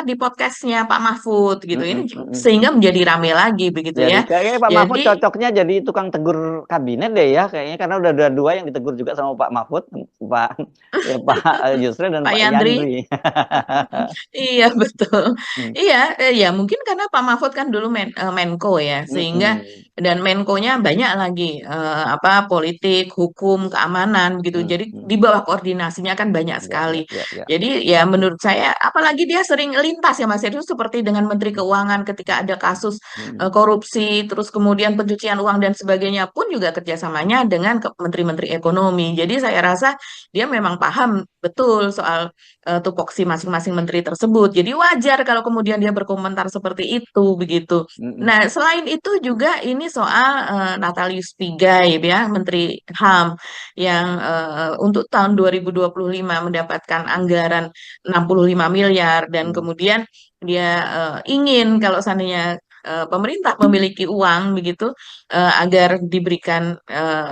di podcastnya Pak Mahfud gitu. Ini Mm-mm, mm-mm. sehingga menjadi rame lagi begitu Jadi ya. kayaknya Pak Mahfud Jadi cocoknya jadi tukang tegur kabinet deh ya kayaknya karena udah ada dua yang ditegur juga sama Pak Mahfud, Pak ya Pak Yusril dan Pak Pak Yandri. Yandri. Iya betul. Hmm. Iya, ya mungkin karena Pak Mahfud kan dulu Menko ya, sehingga Mm-mm. dan Menkonya banyak lagi apa politik, hukum, keamanan begitu. Jadi Mm-mm. di bawah koordinasinya kan banyak Ya, sekali. ya, ya, ya. Jadi ya menurut saya, apalagi dia sering lintas ya Mas Heru seperti dengan Menteri Keuangan ketika ada kasus Mm-mm. korupsi, terus kemudian pencucian uang dan sebagainya pun juga kerjasamanya dengan menteri-menteri ekonomi. Jadi saya rasa dia memang paham betul soal tupoksi masing-masing menteri tersebut. Jadi wajar kalau kemudian dia berkomentar seperti itu begitu. Mm-mm. Nah, selain itu juga ini soal Natalius Pigai ya, Menteri HAM yang untuk tahun 2025 mendapatkan anggaran 65 miliar dan Mm. kemudian dia ingin kalau seandainya pemerintah memiliki uang begitu agar diberikan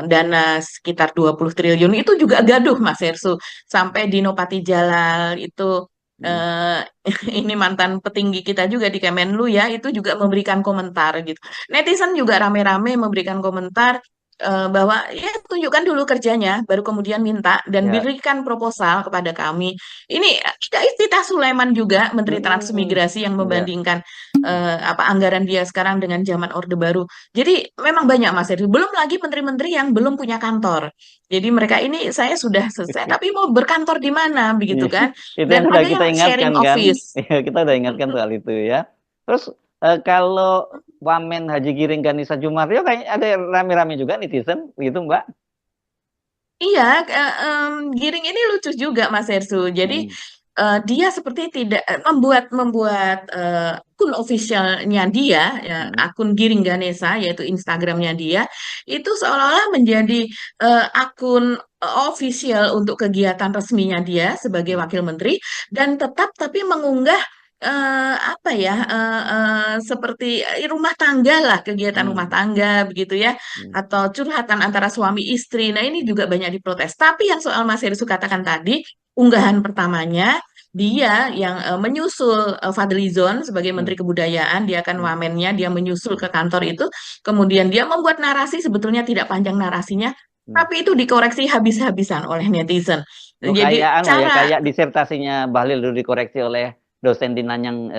dana sekitar 20 triliun itu juga gaduh Mas Hersu sampai Dino Patijalal itu Mm. eh, ini mantan petinggi kita juga di Kemenlu ya itu juga memberikan komentar gitu. Netizen juga rame-rame memberikan komentar bahwa ya tunjukkan dulu kerjanya baru kemudian minta dan Ya. berikan proposal kepada kami. Ini tidak Tita Sulaiman juga Menteri Mm-mm. Transmigrasi yang Ya. membandingkan apa anggaran dia sekarang dengan zaman Orde Baru. Jadi memang banyak Mas Heri. Belum lagi menteri-menteri yang belum punya kantor. Jadi mereka ini saya sudah selesai, tapi mau berkantor di mana begitu Iya, kan? itu yang Dan sudah ada kita yang ingatkan sharing kan. office. Iya, kita udah ingatkan soal itu ya. Terus kalau Wamen Haji Giring Ganesa Jumarjo kayak ada rame-rame juga netizen gitu Mbak. Iya, Giring ini lucu juga Mas Hersu. Jadi Hmm. dia seperti tidak membuat membuat akun officialnya dia, ya, Hmm. akun Giring Ganesa yaitu Instagramnya dia itu seolah-olah menjadi akun official untuk kegiatan resminya dia sebagai Hmm. wakil menteri dan tetap tapi mengunggah apa ya seperti rumah tangga lah kegiatan rumah Hmm. tangga begitu ya Hmm. atau curhatan antara suami istri. Nah, ini juga banyak diprotes. Tapi yang soal Mas Herisu katakan tadi, unggahan pertamanya dia yang menyusul Fadlizon sebagai Hmm. Menteri Kebudayaan, dia kan Hmm. wamennya, dia menyusul ke kantor itu, kemudian dia membuat narasi sebetulnya tidak panjang narasinya, Hmm. tapi itu dikoreksi habis-habisan oleh netizen. Oh, kayak Jadi anu ya, cara kayak disertasinya Bahlil dulu dikoreksi oleh dosen di Nanyang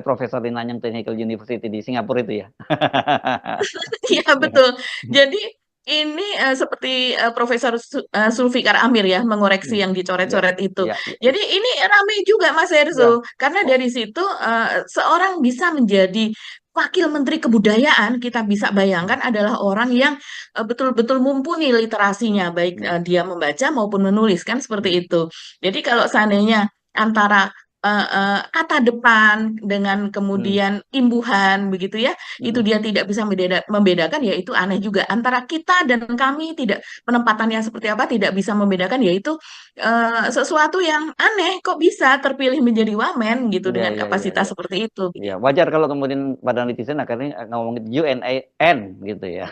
Profesor di Nanyang Technical University di Singapura itu ya. iya betul. Jadi ini seperti Profesor Zulfikar Amir ya mengoreksi Hmm. yang Ya, dicoret-coret itu. ya, ya, ya. Jadi ini ramai juga Mas Ya. Herzo karena Oh. dari situ seorang bisa menjadi Wakil Menteri Kebudayaan kita bisa Hmm. bayangkan adalah orang yang betul-betul mumpuni literasinya baik Hmm. dia membaca maupun menulis kan seperti Hmm. itu. Jadi kalau seandainya antara kata depan dengan Hmm. kemudian imbuhan begitu ya itu Hmm. dia tidak bisa membedakan ya itu aneh juga antara kita dan kami tidak penempatannya seperti apa tidak bisa membedakan yaitu sesuatu yang aneh kok bisa terpilih menjadi wamen gitu Ya, dengan ya, ya, kapasitas ya. seperti itu Ya, begitu. wajar kalau kemudian pada netizen akhirnya ngomongin UNAN gitu ya.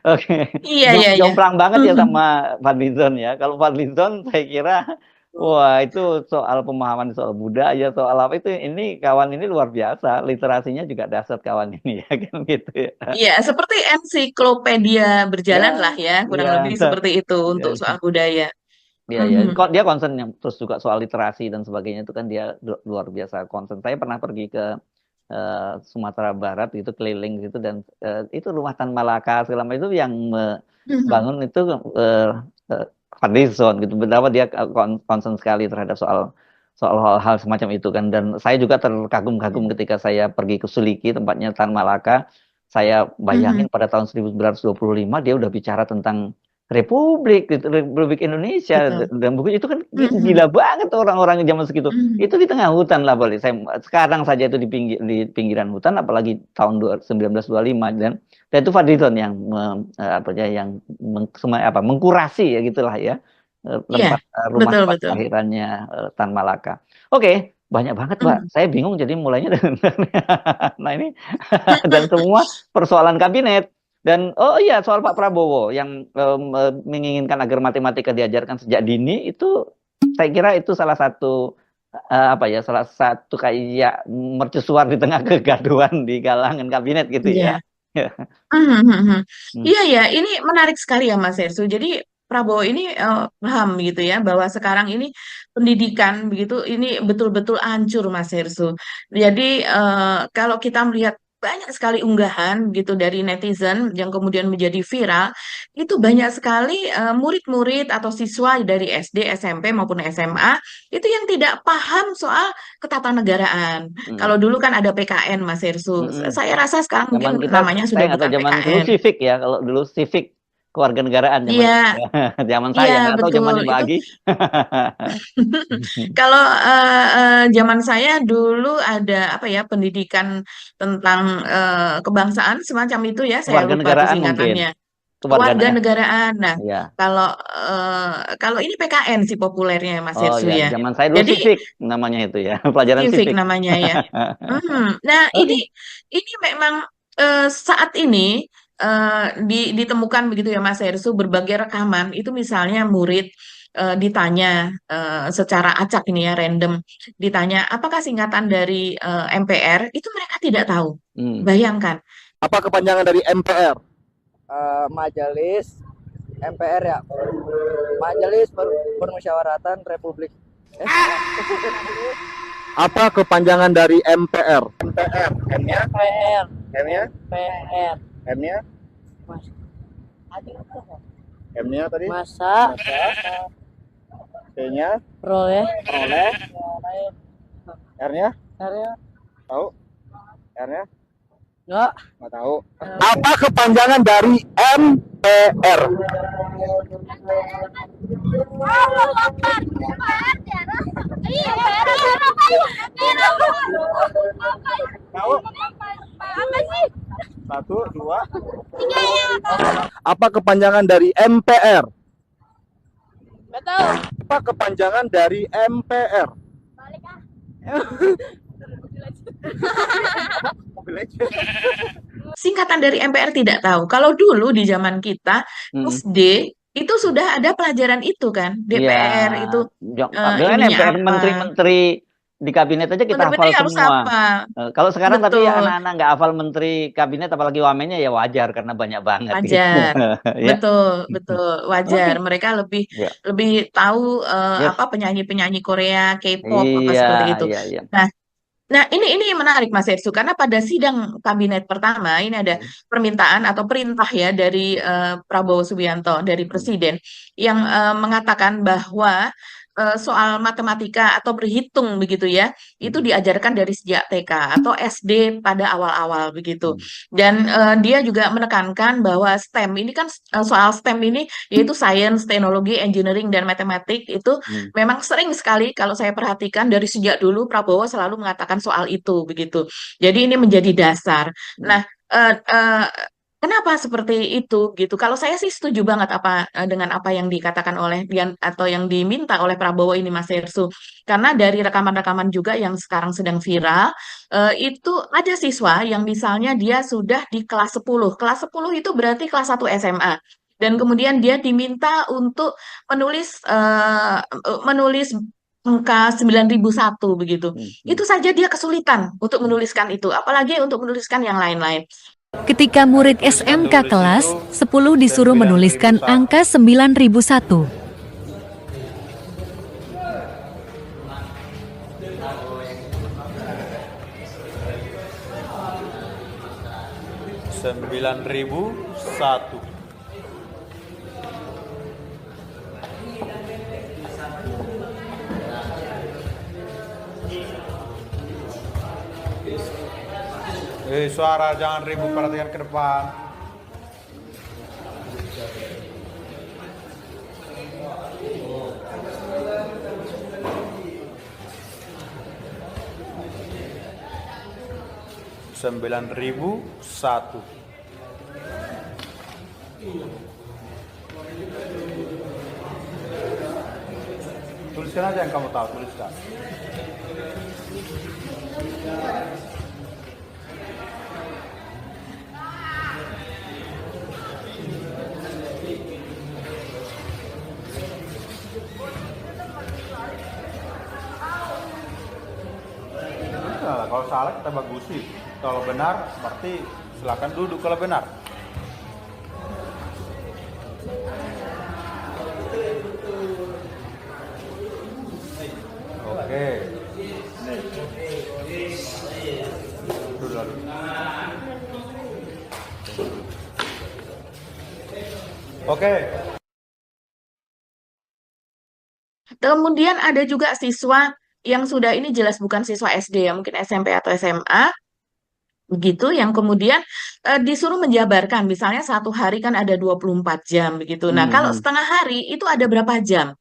Oke, Iya iya iya. jomplang banget ya Mhm. sama Fadlizon ya. Kalau Fadlizon saya kira, wah itu soal pemahaman soal budaya, soal apa itu, ini kawan ini luar biasa, literasinya juga dahsyat kawan ini ya kan gitu ya. Iya seperti ensiklopedia berjalan Ya, lah ya kurang ya, lebih seperti itu ya, untuk soal budaya. ya, ya. Mhm. Kok dia concern yang terus juga soal literasi dan sebagainya itu kan dia luar biasa concern. Saya pernah pergi ke Sumatera Barat gitu keliling gitu dan itu rumah Tan Malaka segala macam itu yang Mhm. membangun itu eh, Fadlizon gitu betapa dia concern sekali terhadap soal soal hal-hal semacam itu kan dan saya juga terkagum-kagum ketika saya pergi ke Suliki tempatnya Tan Malaka saya bayangin Mhm. pada tahun 1925 dia udah bicara tentang Republik gitu, Republik Indonesia Betul. dan buku itu kan Mhm. gila banget orang-orang zaman segitu Mhm. itu di tengah hutan lah boleh. Saya sekarang saja itu di pinggiran hutan, apalagi tahun 1925 dan itu Fadlizon yang apa ya yang mengkurasi ya gitulah ya Iya tempat rumah betul tempat betul. kelahirannya Tan Malaka. Oke, banyak banget Mbak. Mhm. Saya bingung jadi mulainya dengan nah ini dan semua persoalan kabinet. Dan oh iya soal Pak Prabowo yang menginginkan agar matematika diajarkan sejak dini itu saya kira itu salah satu salah satu kayak mercusuar di tengah kegaduhan di kalangan kabinet gitu ya. Iya. Mhm, mhm, mhm. Hmm. Iya ya, ini menarik sekali ya Mas Hersu. Jadi Prabowo ini paham gitu ya bahwa sekarang ini pendidikan begitu ini betul-betul hancur Mas Hersu. Jadi kalau kita melihat banyak sekali unggahan gitu dari netizen yang kemudian menjadi viral, itu banyak sekali murid-murid atau siswa dari SD, SMP maupun SMA itu yang tidak paham soal ketatanegaraan. Hmm. Kalau dulu kan ada PKN Mas Hersu. Hmm. Saya rasa sekarang mungkin Zaman kita, namanya saya sudah nggak tahu bukan zaman dulu PKN. civic ya, kalau dulu civic kewarganegaraan zaman Iya, zaman iya saya nggak tahu betul. zamannya Mbak Itu Agi. kalau zaman saya dulu ada apa ya pendidikan tentang kebangsaan semacam itu ya, saya lupa tuh Kewarganegaraan mungkin, singkatannya. kewarganegaraan Kewarganegaraan. Nah, ya. kalau kalau ini PKN sih populernya Mas Oh Hersu ya, ya. zaman saya dulu Jadi civic namanya itu ya, pelajaran civic civic. namanya ya. Nah, ini memang saat ini ditemukan begitu ya Mas Hersu berbagai rekaman itu misalnya murid ditanya secara acak ini ya random ditanya apakah singkatan dari MPR itu mereka tidak tahu. Hmm. Bayangkan. Apa kepanjangan dari MPR? Majelis MPR ya, Majelis Permusyawaratan Republik. Apa kepanjangan dari MPR? MPR. M-nya? PR, M-nya? PR, M-nya? Mas. M-nya tadi? Masa P-nya? peroleh, Peroleh. R-nya? karya, Tahu? R-nya? enggak, Nggak tahu. Apa kepanjangan dari MPR? Tahu? Satu, dua. Apa kepanjangan dari MPR? enggak tahu. Apa kepanjangan dari MPR? Mobile Legends. Singkatan dari MPR tidak tahu. Kalau dulu di zaman kita Hmm. SD itu sudah ada pelajaran itu kan, DPR Ya, itu dengan ininya MPR apa. menteri-menteri di kabinet aja kita Menteri-menteri hafal harus semua. apa? Kalau sekarang tapi Betul, anak-anak nggak hafal menteri kabinet apalagi wamennya ya wajar karena banyak banget gitu. wajar. Ya. Betul, betul, wajar. Oke. Mereka lebih Ya. lebih tahu Yes. apa penyanyi-penyanyi Korea, K-pop apa Iya, seperti itu. iya, iya. Nah, Nah, ini menarik Mas Ersu karena pada sidang kabinet pertama ini ada permintaan atau perintah ya dari Prabowo Subianto dari Presiden yang mengatakan bahwa soal matematika atau berhitung begitu ya itu diajarkan dari sejak TK atau SD pada awal-awal begitu. Dan dia juga menekankan bahwa STEM ini kan soal STEM ini yaitu Science, Teknologi, Engineering dan Matematik itu memang sering sekali kalau saya perhatikan dari sejak dulu Prabowo selalu mengatakan soal itu begitu. Jadi ini menjadi dasar. Nah, kenapa seperti itu gitu? Kalau saya sih setuju banget dengan apa yang dikatakan oleh atau yang diminta oleh Prabowo ini Mas Hersu. Karena dari rekaman-rekaman juga yang sekarang sedang viral itu ada siswa yang misalnya dia sudah di kelas 10. Kelas 10 itu berarti kelas 1 SMA. Dan kemudian dia diminta untuk menulis angka 9001 begitu. Itu saja dia kesulitan untuk menuliskan itu, apalagi untuk menuliskan yang lain-lain. Ketika murid SMK kelas 10 disuruh menuliskan angka 9001. Satu. Suara jangan ribut, perhatikan ke depan. Satu. Tuliskan aja yang kamu tahu, tuliskan. kalau salah kita bagusi. Kalau benar berarti silakan duduk kalau benar. Oke. Duduk lagi. Oke. Kemudian ada juga siswa yang sudah ini jelas bukan siswa SD ya, mungkin SMP atau SMA, begitu, yang kemudian disuruh menjabarkan, misalnya satu hari kan ada 24 jam begitu. Nah, kalau setengah hari itu ada berapa jam?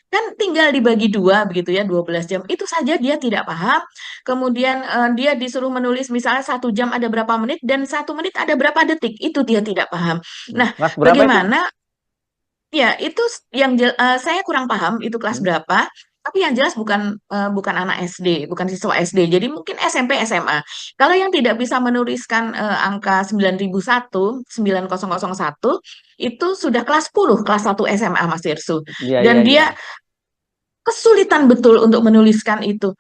Kan tinggal dibagi dua begitu ya, 12 jam. Itu saja dia tidak paham. Kemudian dia disuruh menulis misalnya 1 jam ada berapa menit dan 1 menit ada berapa detik. Itu dia tidak paham. Nah, Kelas berapa itu? bagaimana? Ya, itu yang saya kurang paham itu kelas berapa. Tapi yang jelas bukan anak SD, bukan siswa SD. Jadi mungkin SMP, SMA. Kalau yang tidak bisa menuliskan angka 9001 itu sudah kelas 10, kelas 1 SMA Mas Irsu. Iya, Dan iya, dia iya. kesulitan betul untuk menuliskan itu.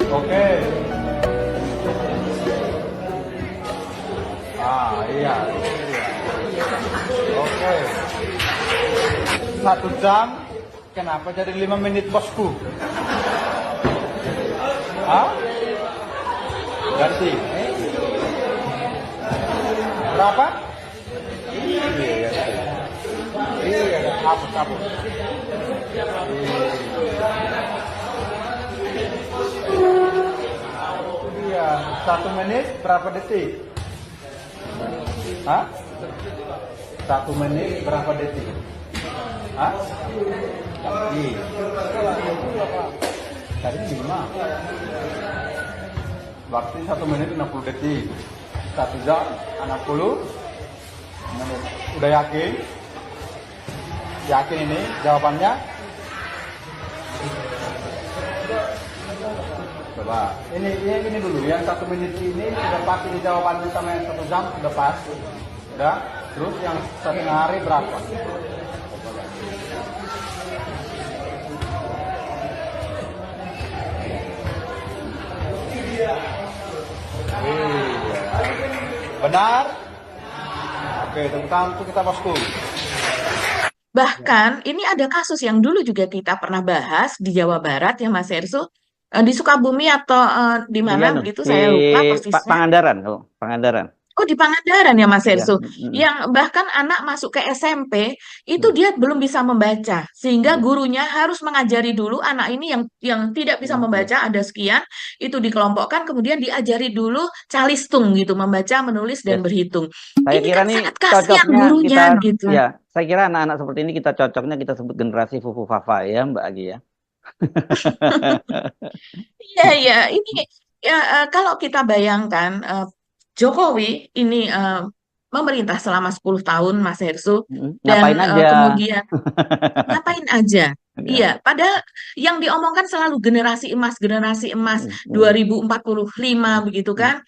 Oke. Iya. Oke. 1 jam, kenapa jadi 5 menit bosku? Hah? Ganti. Berapa? Iya, hapus. Iya, 1 menit berapa detik? Hah? 1 menit berapa detik? Hah? Tadi 5. Berarti 1 menit 60 detik. 1 jam 60 menit. Udah yakin? Yakin ini jawabannya? Coba, ini dulu, yang 1 menit ini sudah pasti di jawabannya sama yang 1 jam sudah pas. Udah, terus yang setengah hari berapa? Benar? Oke, tepuk tangan untuk kita bosku. Bahkan ini ada kasus yang dulu juga kita pernah bahas di Jawa Barat ya Mas Ersu, di Sukabumi atau di mana begitu saya lupa persisnya. Pangandaran, Pangandaran. Oh, di Pangandaran ya Mas Ya. Ersu. Yang bahkan anak masuk ke SMP itu dia belum bisa membaca, sehingga gurunya harus mengajari dulu anak ini yang tidak bisa membaca, ada sekian, itu dikelompokkan kemudian diajari dulu calistung gitu, membaca, menulis dan berhitung. Saya Ini kira kan nih sangat kasihan cocoknya gurunya kita, gitu. ya, saya kira anak-anak seperti ini kita cocoknya kita sebut generasi Fufu Fafa ya, Mbak Agi ya. Iya, iya. Ini ya kalau kita bayangkan Jokowi ini memerintah selama 10 tahun, Mas Hersu, dan Ngapain aja? kemudian ngapain aja? Ya. Iya, padahal yang diomongkan selalu generasi emas 2045 begitu kan?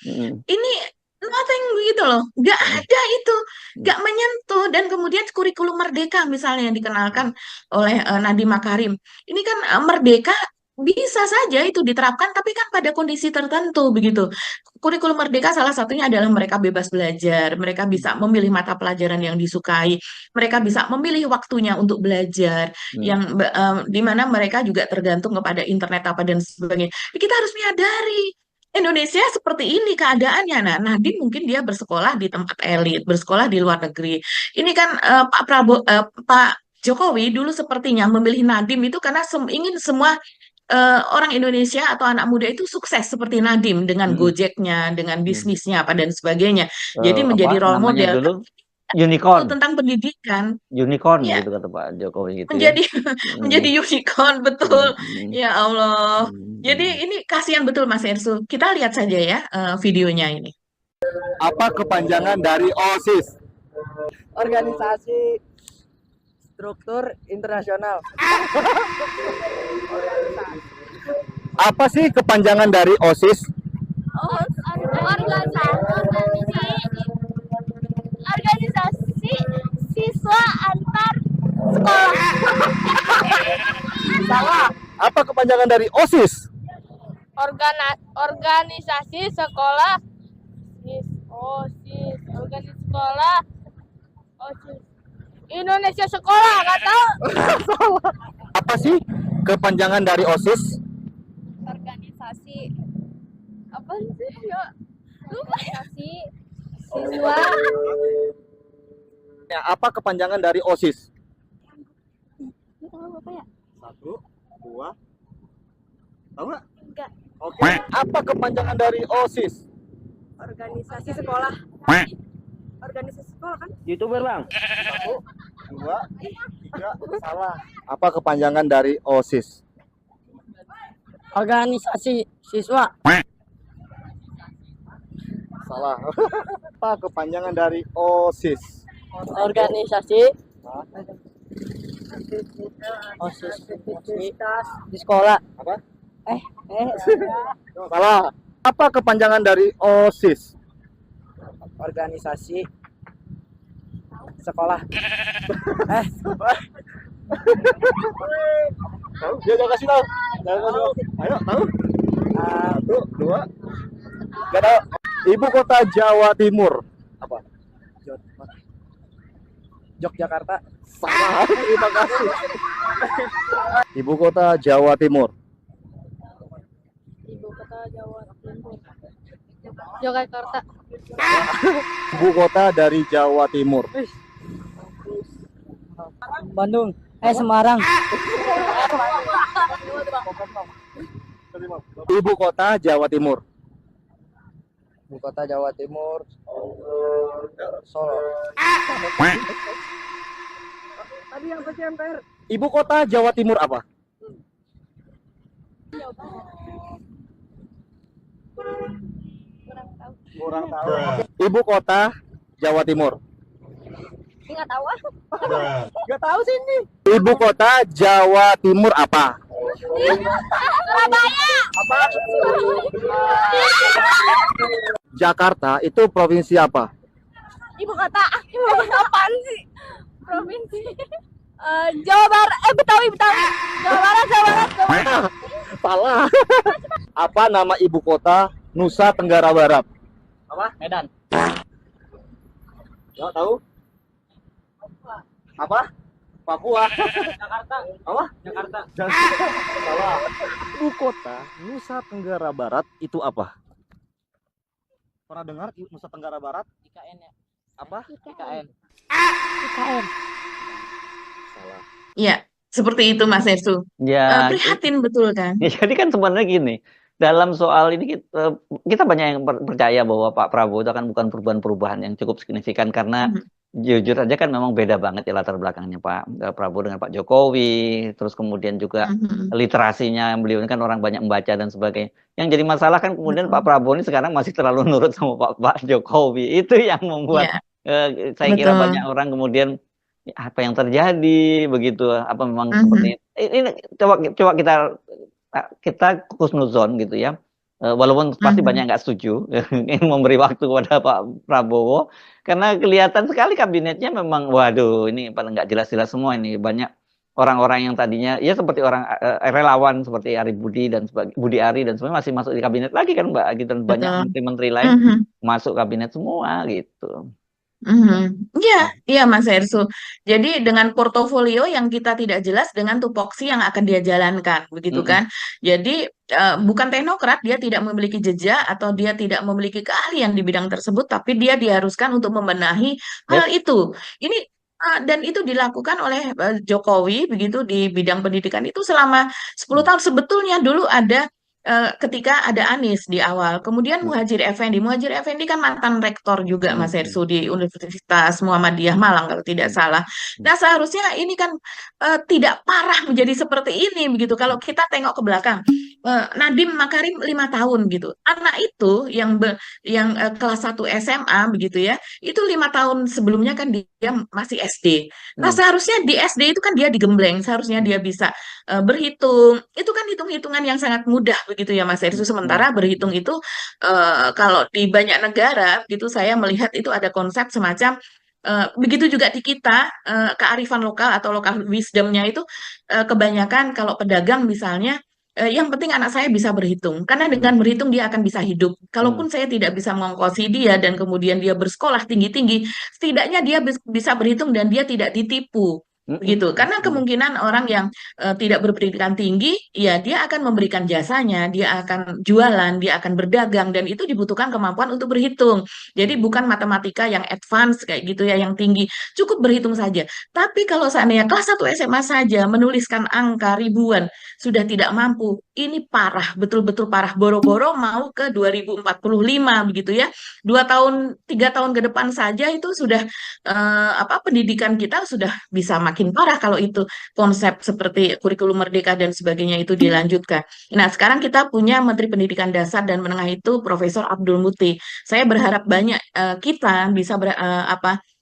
Ini nothing begitu loh, nggak ada itu, nggak menyentuh. Dan kemudian kurikulum Merdeka misalnya yang dikenalkan oleh Nadiem Makarim, ini kan Merdeka bisa saja itu diterapkan, tapi kan pada kondisi tertentu begitu. Kurikulum Merdeka salah satunya adalah mereka bebas belajar, mereka bisa memilih mata pelajaran yang disukai, mereka bisa memilih waktunya untuk belajar, yang di mana mereka juga tergantung kepada internet apa dan sebagainya. Kita harus menyadari Indonesia seperti ini keadaannya. Nah, Nadiem mungkin dia bersekolah di tempat elit, bersekolah di luar negeri. Ini kan Pak Prabowo, Pak Jokowi dulu sepertinya memilih Nadiem itu karena ingin semua orang Indonesia atau anak muda itu sukses seperti Nadiem dengan Mm-mm. Gojeknya, dengan Mm. bisnisnya apa dan sebagainya. Jadi menjadi Apa role namanya model. dulu? Tapi Unicorn, tentang pendidikan, unicorn ya gitu kata Pak Jokowi gitu ya. menjadi menjadi Mm, unicorn betul. mm, mm, Ya Allah. Jadi mm. ini kasihan betul Mas Ersu. Kita lihat saja ya videonya ini. Apa kepanjangan dari OSIS? Organisasi Struktur Internasional. Apa sih kepanjangan dari OSIS? Organisasi siswa antar sekolah. Salah. Apa kepanjangan dari OSIS? Organisasi sekolah. OSIS. Organisasi sekolah. OSIS. Indonesia sekolah, nggak tahu. Apa sih kepanjangan dari OSIS? Organisasi apa sih ya? Organisasi siswa. Ya, apa kepanjangan dari OSIS? Apa ya? 1, 2, tahu nggak? Enggak. Oke. Apa kepanjangan dari OSIS? Organisasi sekolah. Organisasi sekolah kan? YouTuber bang. 1, 2, 3, salah. Apa kepanjangan dari OSIS? Organisasi siswa. Salah. Apa kepanjangan dari OSIS? Organisasi OSIS di sekolah. Apa? Salah. Apa kepanjangan dari OSIS? Organisasi sekolah. Tahu? Dia jangan kasih tahu. Jangan kasih tahu. Ayo, tahu? 1, 2. Gak tahu. Ibu kota Jawa Timur. Apa? Yogyakarta. Salah. Terima kasih. Ibu kota Jawa Timur. Ibu kota Jawa Timur. Yogyakarta. Ibu kota dari Jawa Timur. Bandung. Semarang. Ibu kota Jawa Timur. Ibu kota Jawa Timur. Solo. Tadi yang baca MPR. Ibu kota Jawa Timur apa? Kurang tahu. Ibu kota Jawa Timur. Nggak tahu ah. Gak tahu sih ini. Ibu kota Jawa Timur apa? Surabaya. Apa? Jakarta itu provinsi apa? Ibu kota. Ibu kota apaan sih? Provinsi. Jawa Barat. Betawi. Jawa Barat. Salah. Apa nama ibu kota Nusa Tenggara Barat? Apa? Medan. Nggak tahu? Apa? Papua. Jakarta. Apa? Jakarta. Salah. Ibu kota Nusa Tenggara Barat itu apa? Pernah dengar Nusa Tenggara Barat? IKN ya. Apa? IKN. IKN. Salah. Ya, seperti itu Mas Ersu. Ya, Prihatin betul kan? ya, jadi kan sebenarnya gini, dalam soal ini kita banyak yang percaya bahwa Pak Prabowo itu akan bukan perubahan-perubahan yang cukup signifikan karena jujur aja kan memang beda banget ya latar belakangnya Pak Prabowo dengan Pak Jokowi, terus kemudian juga literasinya beliau ini kan orang banyak membaca dan sebagainya. Yang jadi masalah kan kemudian Pak Prabowo ini sekarang masih terlalu nurut sama Pak Jokowi, itu yang membuat saya kira Betul. banyak orang kemudian apa yang terjadi begitu, apa memang seperti ini coba kita husnuzon gitu ya. Walaupun pasti banyak nggak setuju memberi waktu kepada Pak Prabowo karena kelihatan sekali kabinetnya memang waduh ini paling nggak jelas-jelas semua, ini banyak orang-orang yang tadinya ya seperti orang relawan seperti Ari Budi dan Budi Ari dan sebagainya masih masuk di kabinet lagi kan Mbak gitu, dan banyak menteri-menteri lain masuk kabinet semua gitu. Iya, iya Mas Hersu. Jadi dengan portofolio yang kita tidak jelas dengan tupoksi yang akan dia jalankan, begitu Mm-mm. kan? Jadi bukan teknokrat, dia tidak memiliki jejak atau dia tidak memiliki keahlian di bidang tersebut, tapi dia diharuskan untuk membenahi hal Yes. itu. Ini dan itu dilakukan oleh Jokowi begitu di bidang pendidikan itu selama 10 Mm. tahun. Sebetulnya dulu ada ketika ada Anies di awal, kemudian Mm. Muhadjir Effendi kan mantan rektor juga Mm. Mas Hersu di Universitas Muhammadiyah Malang kalau tidak Mm. salah. Mm. Nah seharusnya ini kan tidak parah menjadi seperti ini begitu. Kalau kita tengok ke belakang, Nadiem Makarim 5 tahun gitu. Anak itu yang kelas 1 SMA begitu ya, itu 5 tahun sebelumnya kan dia masih SD. Nah Mm. seharusnya di SD itu kan dia digembleng, seharusnya dia bisa berhitung, itu kan hitung-hitungan yang sangat mudah begitu ya Mas Erisu. Mm. Sementara berhitung itu kalau di banyak negara gitu saya melihat itu ada konsep semacam begitu juga di kita kearifan lokal atau lokal wisdomnya itu kebanyakan kalau pedagang misalnya yang penting anak saya bisa berhitung karena Mm. dengan berhitung dia akan bisa hidup. Mm. Kalaupun saya tidak bisa mengongkosi dia dan kemudian dia bersekolah tinggi-tinggi, setidaknya dia bisa berhitung dan dia tidak ditipu Mm. begitu. Karena Mm. kemungkinan orang yang tidak berpendidikan tinggi, ya dia akan memberikan jasanya, dia akan jualan, dia akan berdagang, dan itu dibutuhkan kemampuan untuk berhitung. Jadi bukan matematika yang advance kayak gitu ya, yang tinggi, cukup berhitung saja. Tapi kalau seandainya kelas 1 SMA saja menuliskan angka ribuan, sudah tidak mampu, ini parah, betul-betul parah. Boro-boro mau ke 2045 begitu ya. 2 tahun, 3 tahun ke depan saja itu sudah pendidikan kita sudah bisa makin parah kalau itu konsep seperti kurikulum merdeka dan sebagainya itu dilanjutkan. Nah, sekarang kita punya Menteri Pendidikan Dasar dan Menengah itu Profesor Abdul Muti. Saya berharap banyak kita bisa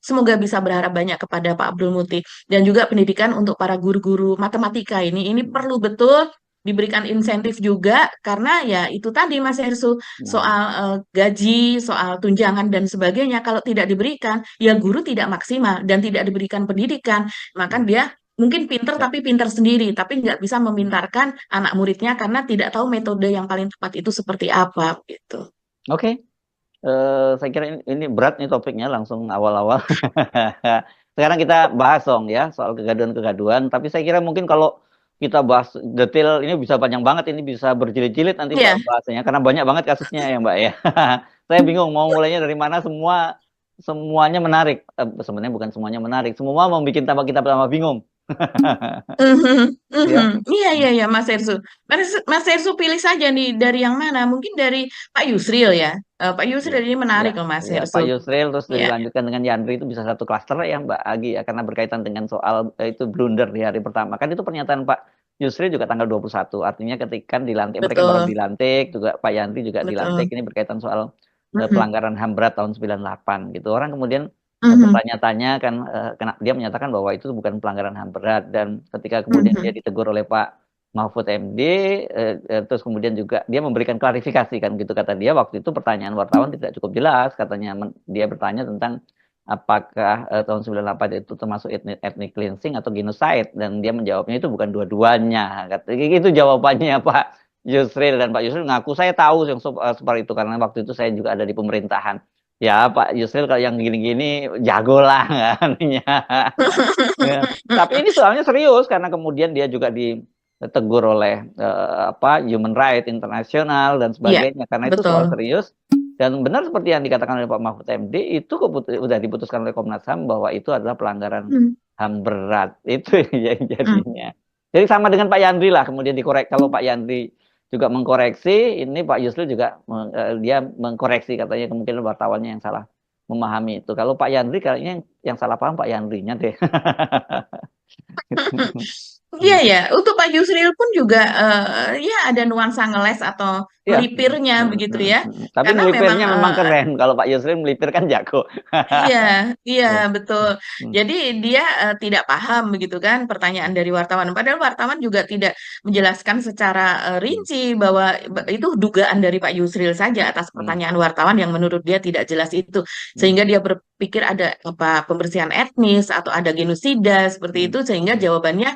semoga bisa berharap banyak kepada Pak Abdul Muti dan juga pendidikan untuk para guru-guru matematika ini perlu betul diberikan insentif juga karena ya itu tadi Mas Hersu Mm. soal gaji, soal tunjangan dan sebagainya kalau tidak diberikan ya guru tidak maksimal dan tidak diberikan pendidikan maka Mm. dia mungkin pinter Ya. tapi pinter sendiri tapi nggak bisa memintarkan anak muridnya karena tidak tahu metode yang paling tepat itu seperti apa gitu. Oke. Saya kira ini berat nih topiknya langsung awal-awal. Sekarang kita bahas dong ya soal kegaduhan-kegaduhan. Tapi saya kira mungkin kalau kita bahas detail ini bisa panjang banget. Ini bisa berjilid-jilid nanti Iya. Mbak bahasanya karena banyak banget kasusnya ya Mbak ya. Saya bingung mau mulainya dari mana. Semuanya menarik. Sebenarnya bukan semuanya menarik. Semua mau bikin kita tambah bingung. Ya. Iya, iya, iya, Mas Ersu. Mas Ersu pilih saja nih dari yang mana? Mungkin dari Pak Yusril ya. Pak Ya, Yusril ini ya, menarik loh Mas ya, Ersu. Pak Yusril terus Iya, dilanjutkan dengan Yandri itu bisa satu klaster ya Mbak Agi ya karena berkaitan dengan soal itu blunder di hari pertama. Kan itu pernyataan Pak Yusril juga tanggal 21. Artinya ketika dilantik mereka baru betul, dilantik juga Pak Yandri juga dilantik betul. ini berkaitan soal Mhm, pelanggaran HAM berat tahun 98 gitu. Orang kemudian mhm, bertanya-tanya kan dia menyatakan bahwa itu bukan pelanggaran HAM berat dan ketika kemudian dia mhm, ditegur oleh Pak Mahfud MD terus kemudian juga dia memberikan klarifikasi kan gitu kata dia waktu itu pertanyaan wartawan tidak cukup jelas katanya dia bertanya tentang apakah tahun 98 itu termasuk ethnic cleansing atau genocide dan dia menjawabnya itu bukan dua-duanya itu jawabannya Pak Yusril dan Pak Yusril ngaku saya tahu yang seperti itu karena waktu itu saya juga ada di pemerintahan. Ya Pak Yusril kalau yang gini-gini jago lah kan. Ya. Tapi ini soalnya serius karena kemudian dia juga ditegur oleh Human Rights International dan iya, sebagainya karena itu betul. soal serius dan benar seperti yang dikatakan oleh Pak Mahfud MD itu sudah diputuskan oleh Komnas HAM bahwa itu adalah pelanggaran Hmm. HAM berat itu yang jadinya. Jadi sama dengan Pak Yandri lah kemudian dikorek kalau Pak Yandri juga mengkoreksi ini Pak Yusril juga dia mengkoreksi katanya kemungkinan wartawannya yang salah memahami itu. Kalau Pak Yandri kayaknya yang salah paham Pak Yandrinya deh. Iya ya, untuk Pak Yusril pun juga ya ada nuansa ngeles atau Iya. melipirnya begitu ya. Tapi Karena memang melipirnya memang keren. Kalau Pak Yusril melipir kan jago. iya, iya Ya. betul. Hmm. Jadi dia tidak paham begitu kan pertanyaan dari wartawan. Padahal wartawan juga tidak menjelaskan secara rinci bahwa itu dugaan dari Pak Yusril saja atas Hmm. pertanyaan wartawan yang menurut dia tidak jelas itu. Hmm. Sehingga dia berpikir ada pembersihan etnis atau ada genosida seperti Hmm. itu sehingga jawabannya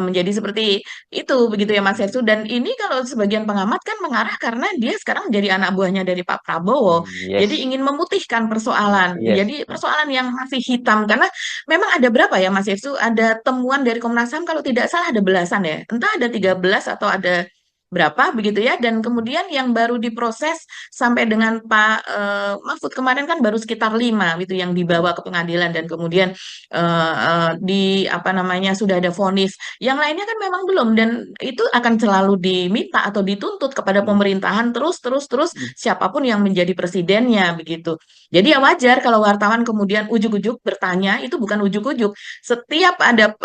menjadi seperti itu begitu ya Mas Hersu. Dan ini kalau sebagian pengamat kan mengarah karena dia sekarang menjadi anak buahnya dari Pak Prabowo, jadi Yes, ingin memutihkan persoalan, yes. jadi persoalan yang masih hitam karena memang ada berapa ya Mas Hersu, ada temuan dari Komnas HAM kalau tidak salah ada belasan ya, entah ada 13 atau ada berapa begitu ya, dan kemudian yang baru diproses sampai dengan Pak Mahfud kemarin kan baru sekitar 5 gitu yang dibawa ke pengadilan, dan kemudian di apa namanya sudah ada vonis. Yang lainnya kan memang belum, dan itu akan selalu diminta atau dituntut kepada pemerintahan terus siapapun yang menjadi presidennya begitu. Jadi ya wajar kalau wartawan kemudian ujuk-ujuk bertanya, itu bukan ujuk-ujuk. Setiap ada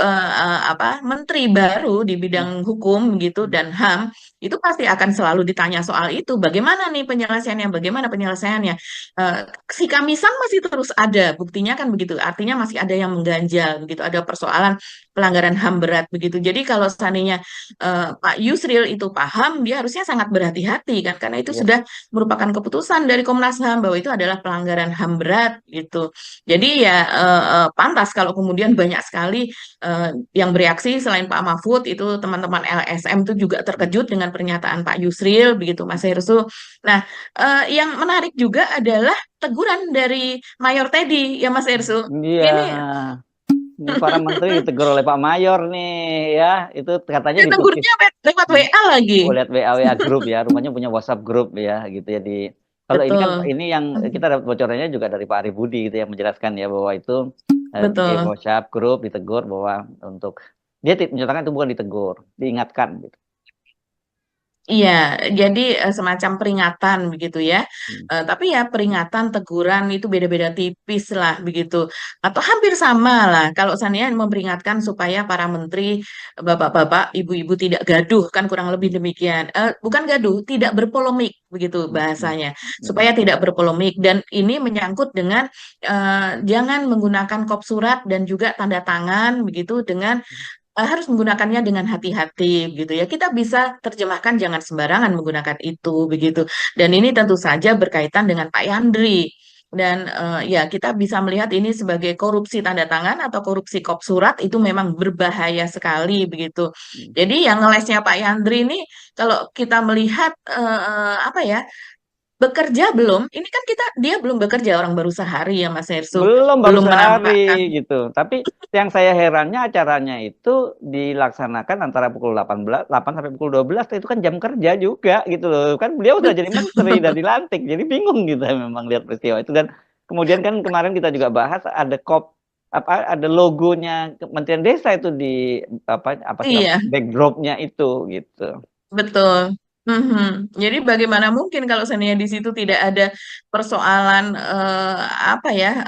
apa menteri baru di bidang hukum gitu dan HAM, itu pasti akan selalu ditanya soal itu. Bagaimana nih penyelesaiannya? Bagaimana penyelesaiannya? Eh, si Kamisang masih terus ada, buktinya kan begitu. Artinya masih ada yang mengganjal begitu, ada persoalan pelanggaran HAM berat begitu. Jadi kalau seandainya Pak Yusril itu paham, dia harusnya sangat berhati-hati kan, karena itu Yes. sudah merupakan keputusan dari Komnas HAM bahwa itu adalah pelanggaran HAM berat gitu. Jadi ya pantas kalau kemudian banyak sekali yang bereaksi selain Pak Mahfud itu teman-teman LSM itu juga terkejut dengan pernyataan Pak Yusril begitu Mas Hersu. Nah, yang menarik juga adalah teguran dari Mayor Teddy ya Mas Hersu. Iya. Ini Ini para menteri ditegur oleh Pak Mayor nih ya, itu katanya dia tegurnya lewat WA lagi. lihat WA grup ya, rupanya punya WhatsApp grup ya gitu ya di. Kalau ini kan Betul. ini yang kita dapat bocorannya juga dari Pak Ari Budi gitu ya, menjelaskan ya bahwa itu di Betul. WhatsApp grup ditegur bahwa untuk dia menyatakan itu bukan ditegur, diingatkan gitu. Iya, jadi semacam peringatan begitu ya. Tapi ya peringatan, teguran itu beda-beda tipis lah begitu. Atau hampir sama lah. Kalau seandainya memperingatkan supaya para menteri, bapak-bapak, ibu-ibu tidak gaduh, kan kurang lebih demikian. Bukan gaduh, tidak berpolemik begitu bahasanya. Supaya tidak berpolemik. Dan ini menyangkut dengan jangan menggunakan kop surat dan juga tanda tangan begitu dengan harus menggunakannya dengan hati-hati gitu ya. Kita bisa terjemahkan jangan sembarangan menggunakan itu begitu. Dan ini tentu saja berkaitan dengan Pak Yandri. Dan ya kita bisa melihat ini sebagai korupsi tanda tangan atau korupsi kop surat itu memang berbahaya sekali begitu. Jadi yang ngelesnya Pak Yandri ini kalau kita melihat apa ya, bekerja belum? Ini kan dia belum bekerja, orang baru sehari ya Mas Hersu. Belum, baru Belum menampakkan. sehari gitu. Tapi yang saya herannya acaranya itu dilaksanakan antara pukul 8 sampai pukul 12, itu kan jam kerja juga gitu loh. Kan beliau udah jadi menteri dan dilantik. Jadi bingung kita memang lihat peristiwa itu. Dan kemudian kan kemarin kita juga bahas ada ada logonya Kementerian Desa itu di apa sih Iya. backdropnya itu gitu. Betul. Jadi bagaimana mungkin kalau seandainya di situ tidak ada persoalan apa ya,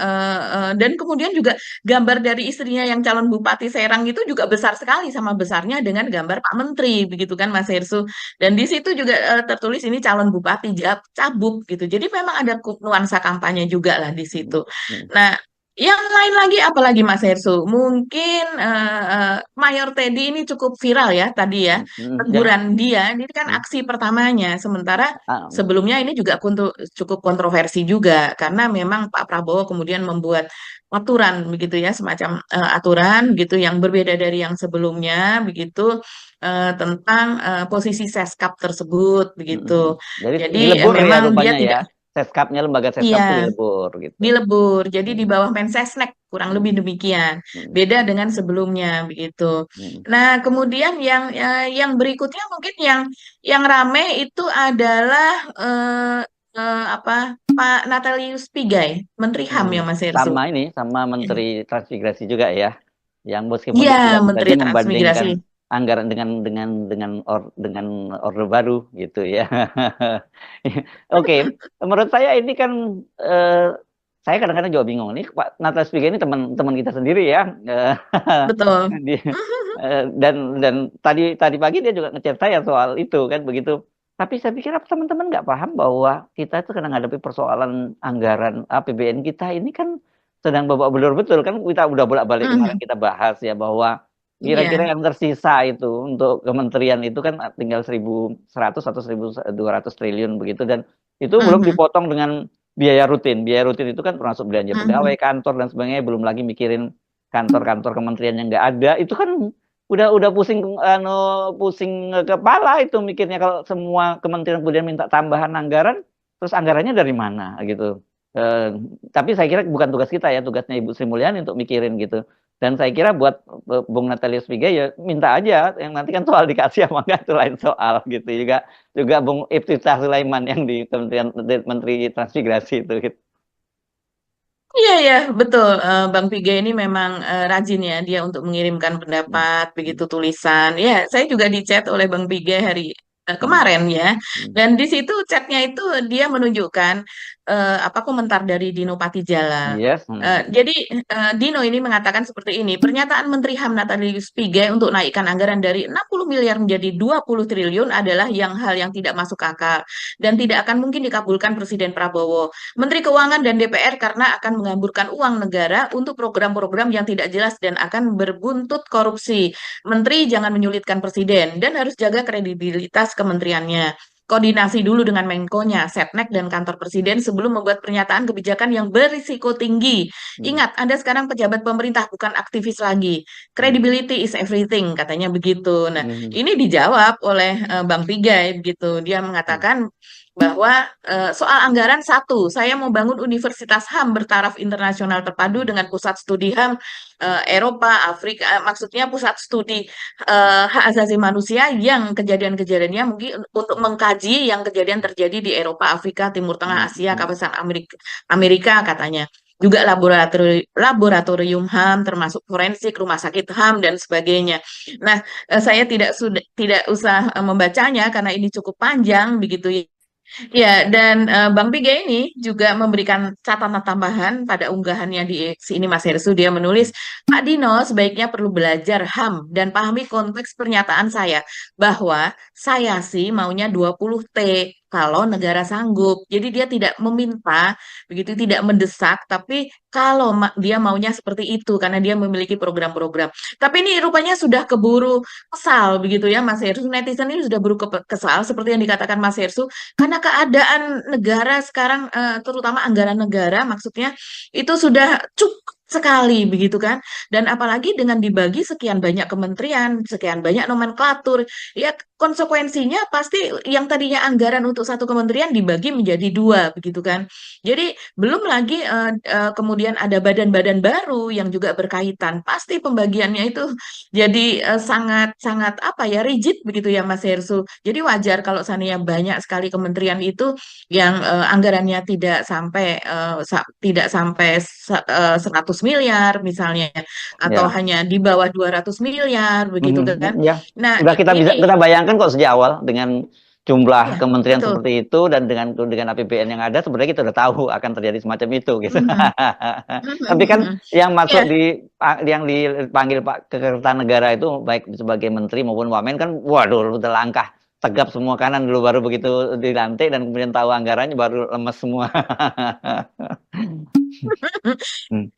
dan kemudian juga gambar dari istrinya yang calon Bupati Serang itu juga besar sekali sama besarnya dengan gambar Pak Menteri begitu kan Mas Hersu. Dan di situ juga tertulis ini calon Bupati Cabuk gitu. Jadi memang ada nuansa kampanye juga lah di situ. Nah, yang lain lagi apalagi Mas Hersu? Mungkin Mayor Teddy ini cukup viral ya tadi ya. Teguran dia, ini kan aksi pertamanya. Sementara sebelumnya ini juga cukup kontroversi juga. Karena memang Pak Prabowo kemudian membuat aturan begitu ya, semacam aturan gitu yang berbeda dari yang sebelumnya begitu, tentang posisi Seskap tersebut begitu. Jadi Jadi dilebur ya memang dia rupanya tidak. ya. Seskapnya, lembaga Seskap itu Iya, dilebur gitu. dilebur. Jadi di bawah Mensesnek kurang lebih demikian. Beda dengan sebelumnya begitu. Nah, kemudian yang berikutnya mungkin yang rame itu adalah apa Pak Natalius Pigai, Menteri HAM ya Mas Hersu. Sama Menteri Transmigrasi juga ya. Yang meskipun Iya, tidak Menteri berani Transmigrasi. membandingkan anggaran dengan orde baru gitu ya. Oke, menurut saya ini kan saya kadang-kadang juga bingung nih Pak Natalius Pigai ini teman kita sendiri ya. Betul. Dan tadi pagi dia juga ngechat saya soal itu kan begitu. Tapi saya pikir teman-teman nggak paham bahwa kita itu kadang hadapi persoalan anggaran APBN kita ini kan sedang babak belur betul kan, kita udah bolak-balik kemarin kita bahas ya bahwa kira-kira yang tersisa itu untuk kementerian itu kan tinggal 1.100 atau 1.200 triliun begitu, dan itu belum dipotong dengan biaya rutin. Biaya rutin itu kan termasuk belanja pegawai, kantor dan sebagainya, belum lagi mikirin kantor-kantor kementerian yang nggak ada. Itu kan udah pusing pusing kepala itu mikirnya kalau semua kementerian kemudian minta tambahan anggaran, terus anggarannya dari mana gitu. Tapi saya kira bukan tugas kita ya, tugasnya Ibu Sri Mulyani untuk mikirin gitu. Dan saya kira buat Bung Natalius Pigai ya minta aja, yang nanti kan soal dikasih apa enggak itu lain soal gitu. Juga Bung Iftithah Sulaiman yang di Kementerian Menteri Transmigrasi itu gitu. Iya ya, betul. Bang Pigai ini memang rajin ya dia untuk mengirimkan pendapat, begitu tulisan. Ya, saya juga di chat oleh Bang Pigai hari kemarin ya. Dan di situ chatnya itu dia menunjukkan apa komentar dari Dino Patijala. Yes. Jadi Dino ini mengatakan seperti ini, pernyataan Menteri HAM Natalius Pigai untuk naikkan anggaran dari 60 miliar menjadi 20 triliun adalah hal yang tidak masuk akal dan tidak akan mungkin dikabulkan Presiden Prabowo. Menteri Keuangan dan DPR karena akan menghamburkan uang negara untuk program-program yang tidak jelas dan akan berbuntut korupsi. Menteri jangan menyulitkan Presiden dan harus jaga kredibilitas kementeriannya. Koordinasi dulu dengan Menko-nya, Setnek, dan kantor Presiden sebelum membuat pernyataan kebijakan yang berisiko tinggi. Ingat, Anda sekarang pejabat pemerintah, bukan aktivis lagi. Credibility is everything, katanya begitu. Nah, ini dijawab oleh Bang Pigai, begitu. Dia mengatakan bahwa soal anggaran satu, saya mau bangun Universitas HAM bertaraf internasional terpadu dengan pusat studi HAM Eropa, Afrika, maksudnya pusat studi hak asasi manusia yang kejadian-kejadiannya mungkin untuk mengkaji yang kejadian terjadi di Eropa, Afrika, Timur Tengah, Asia, kawasan Amerika katanya. Juga laboratorium HAM termasuk forensik, rumah sakit HAM dan sebagainya. Nah, saya tidak usah membacanya karena ini cukup panjang begitu ya. Ya, dan Bang Pigai ini juga memberikan catatan tambahan pada unggahannya di sini Mas Hersu. Dia menulis, Pak Dino sebaiknya perlu belajar HAM dan pahami konteks pernyataan saya bahwa saya sih maunya 20T kalau negara sanggup. Jadi dia tidak meminta, begitu tidak mendesak, tapi kalau dia maunya seperti itu karena dia memiliki program-program. Tapi ini rupanya sudah keburu kesal begitu ya Mas Hersu. Netizen ini sudah buru kesal seperti yang dikatakan Mas Hersu karena keadaan negara sekarang terutama anggaran negara maksudnya itu sudah cukup sekali begitu kan, dan apalagi dengan dibagi sekian banyak kementerian, sekian banyak nomenklatur, ya konsekuensinya pasti yang tadinya anggaran untuk satu kementerian dibagi menjadi dua begitu kan. Jadi belum lagi kemudian ada badan-badan baru yang juga berkaitan, pasti pembagiannya itu jadi sangat apa ya, rigid begitu ya Mas Hersu. Jadi wajar kalau seandainya banyak sekali kementerian itu yang anggarannya tidak sampai 100 miliar misalnya atau Ya. hanya di bawah 200 miliar begitu kan. Ya. Nah, Udah kita bayangkan kok sejak awal dengan jumlah ya, kementerian betul. seperti itu dan dengan APBN yang ada sebenarnya kita udah tahu akan terjadi semacam itu gitu. Tapi kan yang masuk yang dipanggil Pak Kertanegara itu baik sebagai menteri maupun wamen kan waduh udah langkah tegap semua kanan dulu, baru begitu dilantik dan kemudian tahu anggarannya baru lemes semua.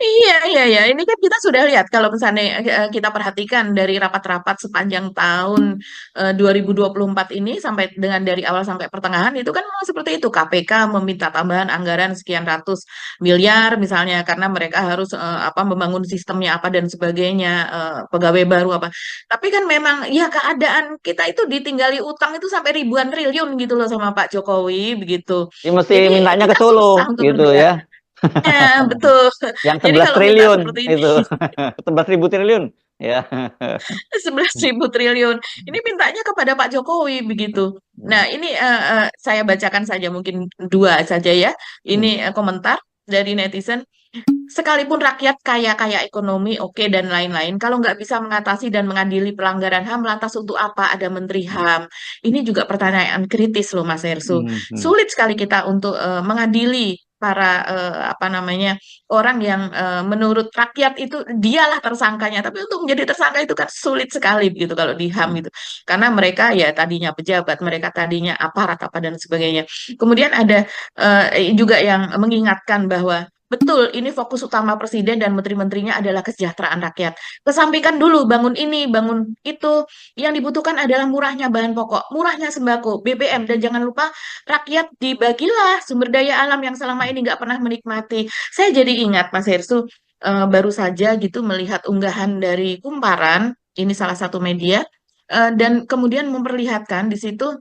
Iya. Ini kan kita sudah lihat kalau misalnya kita perhatikan dari rapat-rapat sepanjang tahun 2024 ini sampai dengan dari awal sampai pertengahan itu kan memang seperti itu. KPK meminta tambahan anggaran sekian ratus miliar misalnya karena mereka harus membangun sistemnya apa dan sebagainya, pegawai baru apa. Tapi kan memang ya keadaan kita itu ditinggali utang itu sampai ribuan triliun gitu loh sama Pak Jokowi begitu. Ya mesti Jadi mintanya ke kita Solo susah untuk gitu ya. Ya, betul. Yang Jadi 11 kalau minta triliun seperti ini, itu. 11.000 triliun. Ya. 11.000 triliun. Ini mintanya kepada Pak Jokowi begitu. Nah, ini saya bacakan saja mungkin dua saja ya. Ini komentar dari netizen. Sekalipun rakyat kaya ekonomi, oke, dan lain-lain, kalau nggak bisa mengatasi dan mengadili pelanggaran HAM, lantas untuk apa ada Menteri HAM? Ini juga pertanyaan kritis loh, Mas Hersu. Sulit sekali kita untuk mengadili para orang yang menurut rakyat itu dialah tersangkanya, tapi untuk menjadi tersangka itu kan sulit sekali begitu kalau di HAM gitu, karena mereka ya tadinya pejabat, mereka tadinya aparat apa dan sebagainya. Kemudian ada juga yang mengingatkan bahwa betul, ini fokus utama Presiden dan menteri-menterinya adalah kesejahteraan rakyat. Kesampingkan dulu bangun ini, bangun itu. Yang dibutuhkan adalah murahnya bahan pokok, murahnya sembako, BBM, dan jangan lupa rakyat dibagilah sumber daya alam yang selama ini nggak pernah menikmati. Saya jadi ingat Mas Hersu, baru saja gitu melihat unggahan dari Kumparan ini salah satu media, dan kemudian memperlihatkan di situ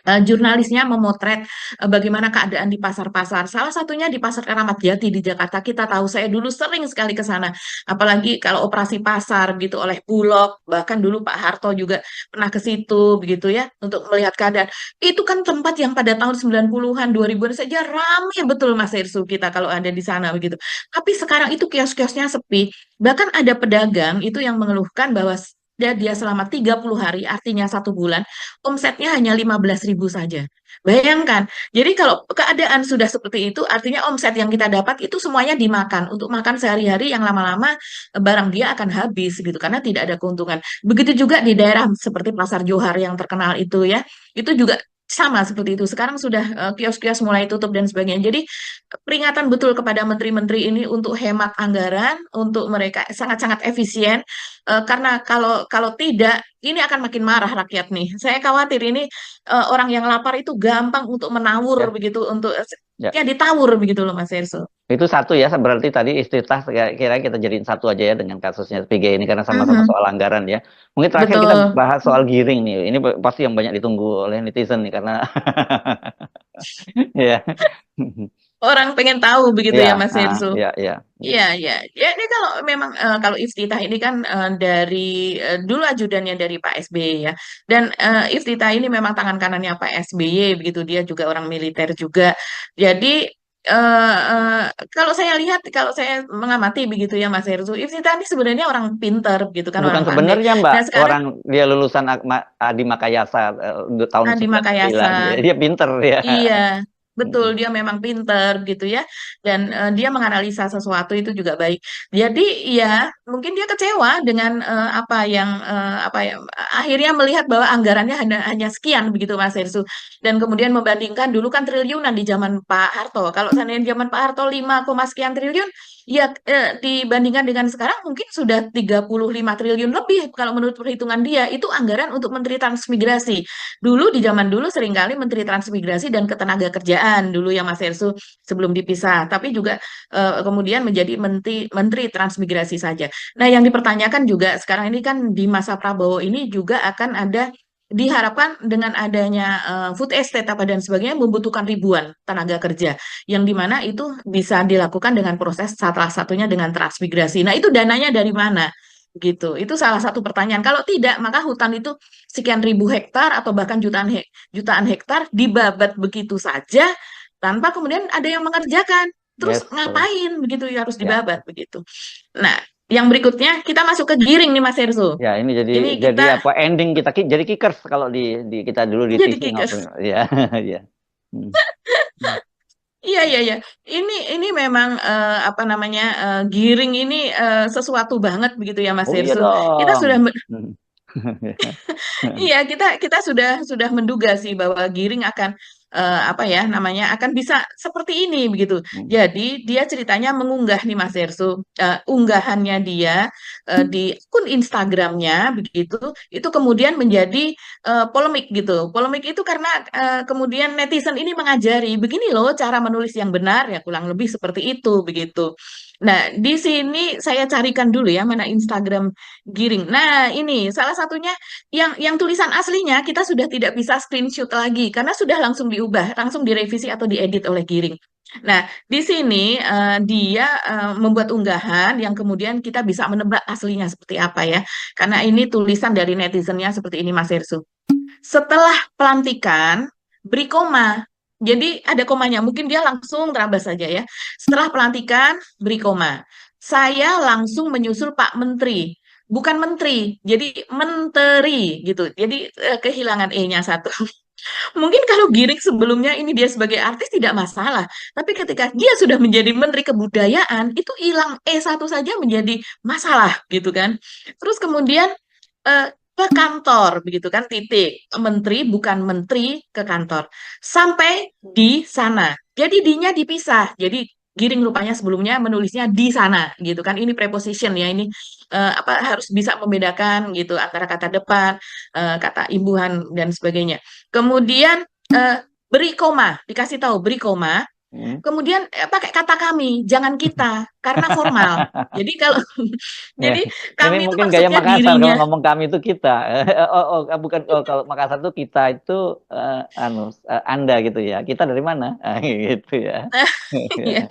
jurnalisnya memotret bagaimana keadaan di pasar-pasar. Salah satunya di Pasar Keramat Jati di Jakarta. Kita tahu saya dulu sering sekali ke sana. Apalagi kalau operasi pasar gitu oleh Bulog, bahkan dulu Pak Harto juga pernah ke situ begitu ya untuk melihat keadaan. Itu kan tempat yang pada tahun 90-an, 2000-an saja ramai betul Mas Irsu kita kalau ada di sana begitu. Tapi sekarang itu kios-kiosnya sepi. Bahkan ada pedagang itu yang mengeluhkan bahwa dia selama 30 hari, artinya 1 bulan, omsetnya hanya 15.000 saja. Bayangkan, jadi kalau keadaan sudah seperti itu, artinya omset yang kita dapat itu semuanya dimakan. Untuk makan sehari-hari yang lama-lama barang dia akan habis gitu, karena tidak ada keuntungan. Begitu juga di daerah seperti Pasar Johar yang terkenal itu ya, itu juga sama seperti itu. Sekarang sudah kios-kios mulai tutup dan sebagainya. Jadi peringatan betul kepada menteri-menteri ini untuk hemat anggaran, untuk mereka sangat-sangat efisien. Karena kalau kalau tidak, ini akan makin marah rakyat nih. Saya khawatir ini orang yang lapar itu gampang untuk menawur Ya, begitu, untuk ya. ya ditawur begitu loh Mas Erso. Itu satu ya, berarti tadi istilah kira kita jadiin satu aja ya dengan kasusnya SPG ini karena sama-sama Mhm, soal anggaran ya. Mungkin terakhir kita betul. bahas soal giring nih. Ini pasti yang banyak ditunggu oleh netizen nih karena ya. Orang pengen tahu begitu ya Ya, Mas Erso. ya, ya, Iya, gitu. iya. Ya, ini kalau memang kalau Iftitah ini kan dari dulu ajudannya dari Pak SBY ya. Dan Iftitah ini memang tangan kanannya Pak SBY begitu, dia juga orang militer juga. Jadi kalau saya lihat, kalau saya mengamati begitu ya Mas Heru, Iftitah ini sebenarnya orang pinter begitu kan, Bukan orang pandai. sebenarnya Mbak, Nah, sekarang orang dia lulusan Adi Makayasa tahun Adi 99. Makayasa. Dia pinter ya. Iya, betul, Mm, dia memang pinter gitu ya, dan dia menganalisa sesuatu itu juga baik. Jadi ya mungkin dia kecewa dengan apa yang akhirnya melihat bahwa anggarannya hanya sekian begitu Mas Hersu, dan kemudian membandingkan dulu kan triliunan di zaman Pak Harto. Kalau seandainya zaman Pak Harto 5, sekian triliun, ya dibandingkan dengan sekarang mungkin sudah 35 triliun lebih kalau menurut perhitungan dia. Itu anggaran untuk Menteri Transmigrasi. Dulu di zaman dulu seringkali Menteri Transmigrasi dan Ketenagakerjaan dulu ya Mas Ersu sebelum dipisah, tapi juga kemudian menjadi Menteri Transmigrasi saja. Nah, yang dipertanyakan juga sekarang ini kan di masa Prabowo ini juga akan ada, diharapkan dengan adanya food estate apa dan sebagainya membutuhkan ribuan tenaga kerja yang dimana itu bisa dilakukan dengan proses salah satunya dengan transmigrasi. Nah, itu dananya dari mana? Gitu. Itu salah satu pertanyaan. Kalau tidak, maka hutan itu sekian ribu hektar atau bahkan jutaan hektar dibabat begitu saja tanpa kemudian ada yang mengerjakan. Terus yes, betul. ngapain begitu ya harus Ya. dibabat begitu. Nah, yang berikutnya kita masuk ke giring nih Mas Erso. Ya, ini Ini jadi kita apa ending kita jadi kickers kalau di kita dulu di jadi TV kikes. ngapain. Ya, ya. Hmm. Hmm. Iya, iya, iya. Ini memang apa namanya, giring ini sesuatu banget begitu ya Mas Oh iya Erso. Kita dong. sudah Hmm. Iya, kita sudah menduga sih bahwa Giring akan apa ya namanya, akan bisa seperti ini begitu. Hmm. Jadi dia ceritanya mengunggah nih Mas Ersu, unggahannya dia di akun Instagramnya begitu, itu kemudian menjadi polemik gitu. Polemik itu karena kemudian netizen ini mengajari begini loh cara menulis yang benar, ya kurang lebih seperti itu begitu. Nah, di sini saya carikan dulu ya mana Instagram Giring. Nah, ini salah satunya yang tulisan aslinya kita sudah tidak bisa screenshot lagi karena sudah langsung diubah, langsung direvisi atau diedit oleh Giring. Nah, di sini dia membuat unggahan yang kemudian kita bisa menebak aslinya seperti apa ya. Karena ini tulisan dari netizennya seperti ini Mas Hersu. Setelah pelantikan, beri koma. Jadi ada komanya, mungkin dia langsung terabas saja ya. Setelah pelantikan, beri koma. Saya langsung menyusul Pak Menteri. Bukan menteri, jadi menteri gitu. Jadi kehilangan E-nya satu. Mungkin kalau Giring sebelumnya ini dia sebagai artis tidak masalah. Tapi ketika dia sudah menjadi Menteri Kebudayaan, itu hilang E1 saja menjadi masalah gitu kan. Terus kemudian ke kantor begitu kan, titik. Menteri bukan menteri, ke kantor. Sampai di sana. Jadi D-nya dipisah. Jadi Giring rupanya sebelumnya menulisnya di sana gitu kan. Ini preposition ya, ini apa harus bisa membedakan gitu antara kata depan, kata imbuhan dan sebagainya. Kemudian beri koma, dikasih tahu beri koma, Kemudian pakai kata kami, jangan kita, karena formal. Jadi kalau Ya, jadi ini kami itu mungkin gaya maksudnya Makassar, kalau dirinya. ngomong kami itu kita. Bukan, kalau Makassar itu kita itu Anda gitu ya. Kita dari mana? Gitu ya. Ya.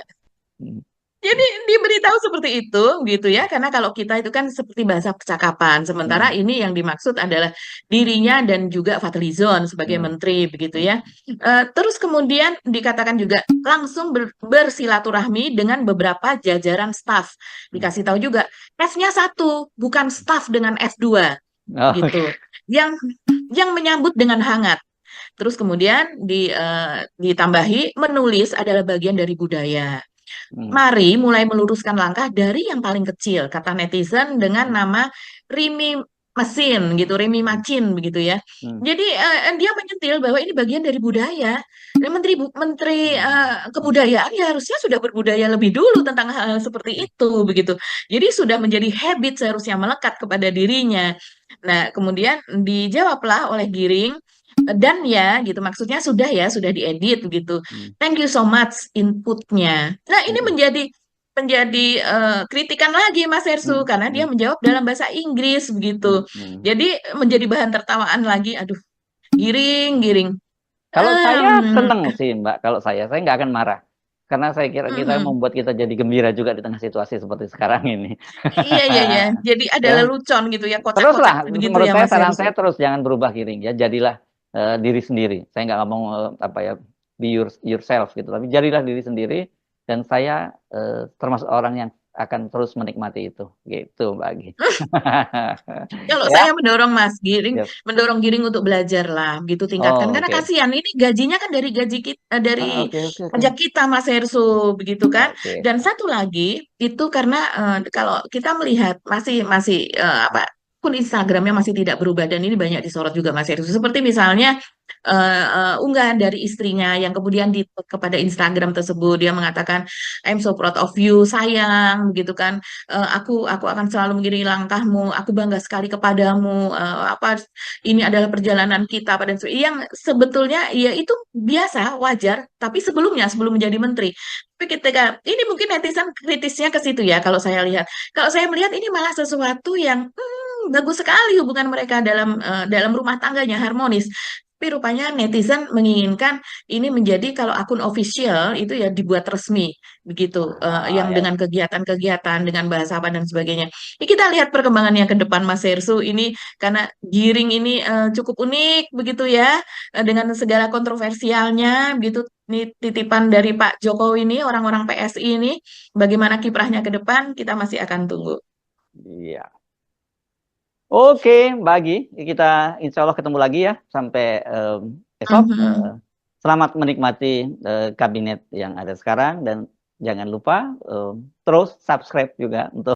Hmm. Jadi diberitahu seperti itu, gitu ya, karena kalau kita itu kan seperti bahasa percakapan, sementara Hmm. ini yang dimaksud adalah dirinya dan juga Fadlizon sebagai Hmm. menteri, begitu ya. Terus kemudian dikatakan juga langsung bersilaturahmi dengan beberapa jajaran staf. Dikasih tahu juga F-nya 1, bukan staf dengan F2, Oh, gitu. Yang menyambut dengan hangat. Terus kemudian ditambahi menulis adalah bagian dari budaya. hmm. Mari mulai meluruskan langkah dari yang paling kecil, kata netizen dengan nama Rimi Mesin gitu, Rimi Macin begitu ya. Hmm. Jadi dia menyentil bahwa ini bagian dari budaya. Dan Menteri Kebudayaan ya harusnya sudah berbudaya lebih dulu tentang hal seperti itu begitu. Jadi sudah menjadi habit seharusnya melekat kepada dirinya. Nah, kemudian dijawablah oleh Giring dan ya gitu maksudnya sudah diedit gitu. Hmm. Thank you so much inputnya. Nah, ini Hmm. menjadi kritikan lagi Mas Hersu Hmm. karena dia Hmm. menjawab dalam bahasa Inggris begitu. Hmm. Jadi menjadi bahan tertawaan lagi. Aduh, giring. Kalau saya Em, seneng sih Mbak, kalau saya nggak akan marah. Karena saya kira kita mhm. membuat kita jadi gembira juga di tengah situasi seperti sekarang ini. Iya. Jadi ada Ya, lelucon gitu ya, kocak-kocak teruslah, begitu menurut ya saya Mas saran Hersu. saya terus jangan berubah Giring ya, jadilah diri sendiri. Saya nggak ngomong apa ya, be yourself gitu, tapi jadilah diri sendiri dan saya termasuk orang yang akan terus menikmati itu, gitu Mbak Agi. Kalau Ya, saya mendorong Mas Giring, ya. mendorong Giring untuk belajar lah, gitu tingkatkan. Oh, Karena oke. kasihan ini gajinya kan dari gaji kita, dari Oke. pajak kita Mas Hersu, begitu kan. Oke. Dan satu lagi itu karena kalau kita melihat masih apa akun Instagramnya masih tidak berubah dan ini banyak disorot juga Mas Hersu. Seperti misalnya unggahan dari istrinya yang kemudian di kepada Instagram tersebut dia mengatakan I'm so proud of you sayang, begitu kan. Aku akan selalu mengiringi langkahmu. Aku bangga sekali kepadamu. Apa ini adalah perjalanan kita pada yang sebetulnya ya itu biasa, wajar. Tapi sebelum menjadi menteri. Tapi ketika ini mungkin netizen kritisnya ke situ ya. Kalau saya lihat, kalau saya melihat ini malah sesuatu yang bagus sekali hubungan mereka dalam rumah tangganya harmonis. Tapi rupanya netizen menginginkan ini menjadi kalau akun official itu ya dibuat resmi begitu yang Ya. dengan kegiatan-kegiatan dengan bahasa apa dan sebagainya. Ya, kita lihat perkembangannya ke depan Mas Hersu ini karena Giring ini cukup unik begitu ya dengan segala kontroversialnya begitu. Ini titipan dari Pak Jokowi ini orang-orang PSI ini bagaimana kiprahnya ke depan kita masih akan tunggu. Iya. Oke, Mbak Agi, kita insya Allah ketemu lagi ya sampai esok. Mhm. Selamat menikmati kabinet yang ada sekarang dan jangan lupa terus subscribe juga untuk